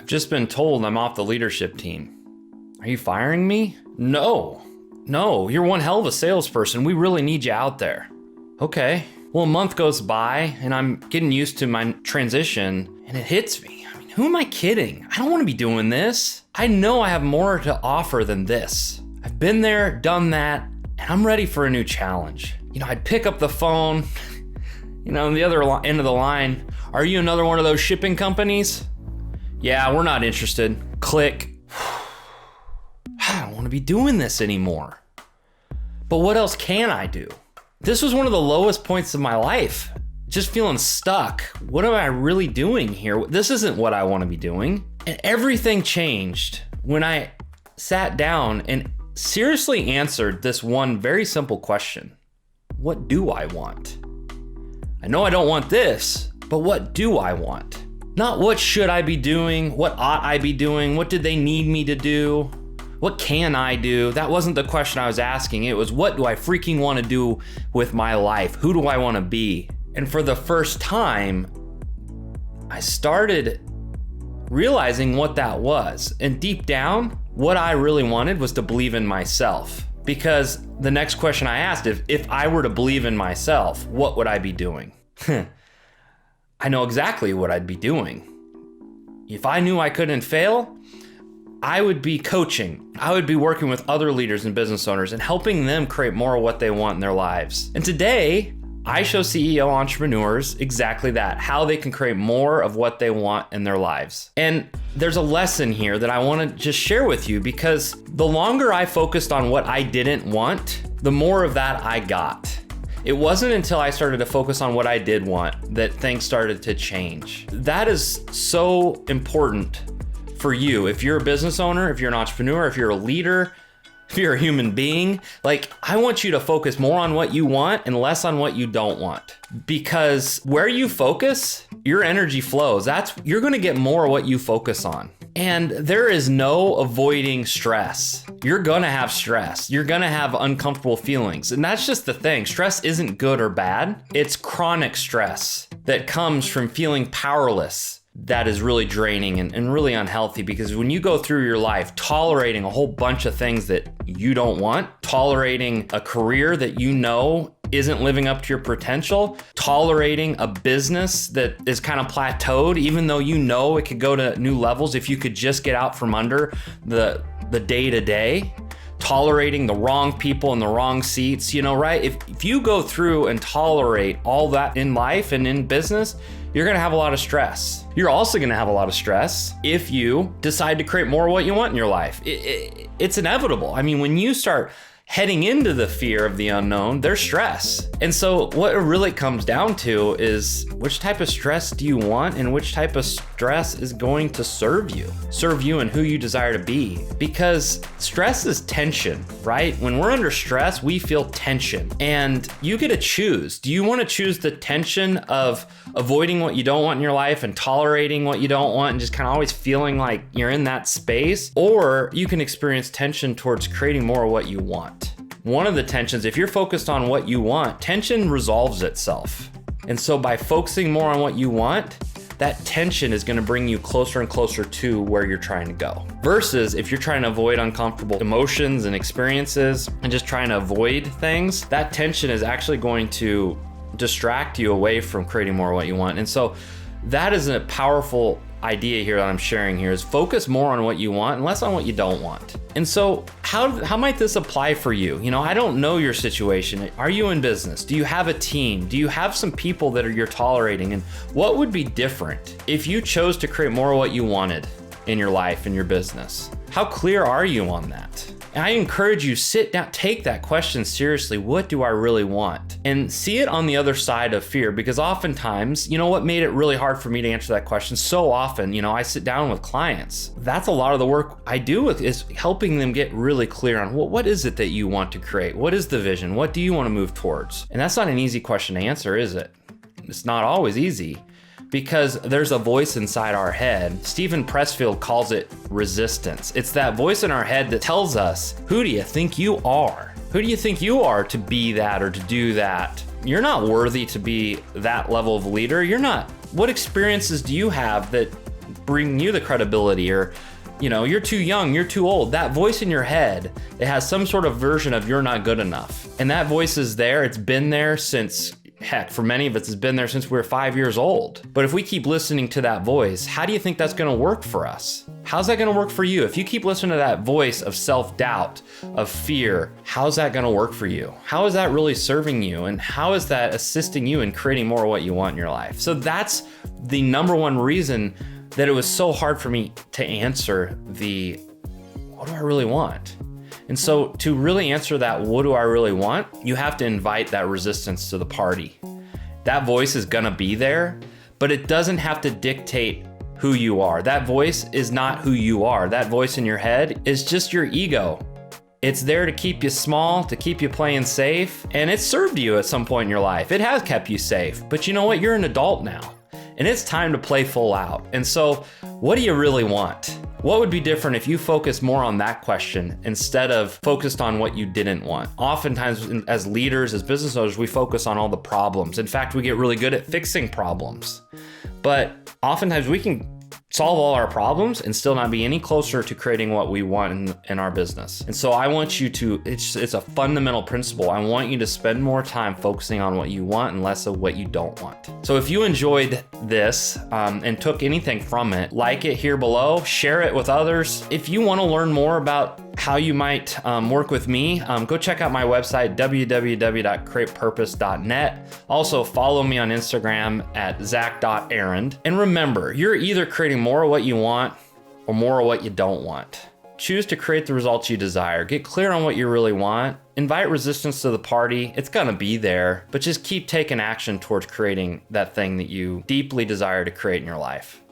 I've just been told I'm off the leadership team. Are you firing me? No, you're one hell of a salesperson. We really need you out there. Okay. Well, a month goes by and I'm getting used to my transition and it hits me. I mean, who am I kidding? I don't want to be doing this. I know I have more to offer than this. I've been there, done that, and I'm ready for a new challenge. I'd pick up the phone, on the other end of the line. Are you another one of those shipping companies? Yeah, we're not interested. Click. I don't want to be doing this anymore. But what else can I do? This was one of the lowest points of my life. Just feeling stuck. What am I really doing here? This isn't what I want to be doing. And everything changed when I sat down and seriously answered this one very simple question. What do I want? I know I don't want this, but what do I want? Not what should I be doing? What ought I be doing? What did they need me to do? What can I do? That wasn't the question I was asking. It was, what do I freaking want to do with my life? Who do I want to be? And for the first time, I started realizing what that was. And deep down, what I really wanted was to believe in myself. Because the next question I asked, if I were to believe in myself, what would I be doing? I know exactly what I'd be doing. If I knew I couldn't fail, I would be coaching. I would be working with other leaders and business owners and helping them create more of what they want in their lives. And today, I show CEO entrepreneurs exactly that, how they can create more of what they want in their lives. And there's a lesson here that I want to just share with you, because the longer I focused on what I didn't want, the more of that I got. It wasn't until I started to focus on what I did want that things started to change. That is so important for you. If you're a business owner, if you're an entrepreneur, if you're a leader, if you're a human being, I want you to focus more on what you want and less on what you don't want. Because where you focus, your energy flows. You're going to get more of what you focus on. And there is no avoiding stress. You're going to have stress. You're going to have uncomfortable feelings. And that's just the thing. Stress isn't good or bad. It's chronic stress that comes from feeling powerless. That is really draining and really unhealthy, because when you go through your life tolerating a whole bunch of things that you don't want, tolerating a career that you know isn't living up to your potential, tolerating a business that is kind of plateaued, even though you know it could go to new levels if you could just get out from under the day-to-day, tolerating the wrong people in the wrong seats, right? If you go through and tolerate all that in life and in business, you're gonna have a lot of stress. You're also gonna have a lot of stress if you decide to create more of what you want in your life. It's inevitable. I mean, when you start heading into the fear of the unknown, there's stress. And so what it really comes down to is, which type of stress do you want and which type of stress is going to serve you and who you desire to be? Because stress is tension, right? When we're under stress, we feel tension, and you get to choose. Do you want to choose the tension of avoiding what you don't want in your life and tolerating what you don't want and just kind of always feeling like you're in that space? Or you can experience tension towards creating more of what you want. One of the tensions, if you're focused on what you want, tension resolves itself. And so by focusing more on what you want, that tension is going to bring you closer and closer to where you're trying to go. Versus if you're trying to avoid uncomfortable emotions and experiences and just trying to avoid things, that tension is actually going to distract you away from creating more of what you want. And so that is a powerful idea here that I'm sharing here, is focus more on what you want and less on what you don't want. And so how might this apply for you? I don't know your situation. Are you in business? Do you have a team? Do you have some people that you're tolerating? And what would be different if you chose to create more of what you wanted in your life, in your business? How clear are you on that? And I encourage you, sit down, take that question seriously. What do I really want? And see it on the other side of fear, because oftentimes, what made it really hard for me to answer that question so often, I sit down with clients. That's a lot of the work I do with, is helping them get really clear on what is it that you want to create? What is the vision? What do you want to move towards? And that's not an easy question to answer, is it? It's not always easy, because there's a voice inside our head. Stephen Pressfield calls it resistance. It's that voice in our head that tells us, who do you think you are? Who do you think you are to be that or to do that? You're not worthy to be that level of leader. You're not. What experiences do you have that bring you the credibility, or you're too young, you're too old. That voice in your head, it has some sort of version of you're not good enough. And that voice is there. It's been there since, heck, for many of us, it's been there since we were 5 years old. But if we keep listening to that voice, how do you think that's gonna work for us? How's that gonna work for you? If you keep listening to that voice of self-doubt, of fear, how's that gonna work for you? How is that really serving you? And how is that assisting you in creating more of what you want in your life? So that's the number one reason that it was so hard for me to answer what do I really want? And so to really answer that, what do I really want? You have to invite that resistance to the party. That voice is gonna be there, but it doesn't have to dictate who you are. That voice is not who you are. That voice in your head is just your ego. It's there to keep you small, to keep you playing safe, and it's served you at some point in your life. It has kept you safe, but you know what? You're an adult now, and it's time to play full out. And so, what do you really want? What would be different if you focused more on that question instead of focused on what you didn't want? Oftentimes, as leaders, as business owners, we focus on all the problems. In fact, we get really good at fixing problems. But oftentimes we can solve all our problems and still not be any closer to creating what we want in our business. And so I want you to, it's a fundamental principle. I want you to spend more time focusing on what you want and less of what you don't want. So if you enjoyed this and took anything from it, like it here below, share it with others. If you want to learn more about how you might work with me, go check out my website, www.createpurpose.net. Also follow me on Instagram at zach.arend. And remember, you're either creating more of what you want or more of what you don't want. Choose to create the results you desire. Get clear on what you really want. Invite resistance to the party. It's gonna be there, but just keep taking action towards creating that thing that you deeply desire to create in your life.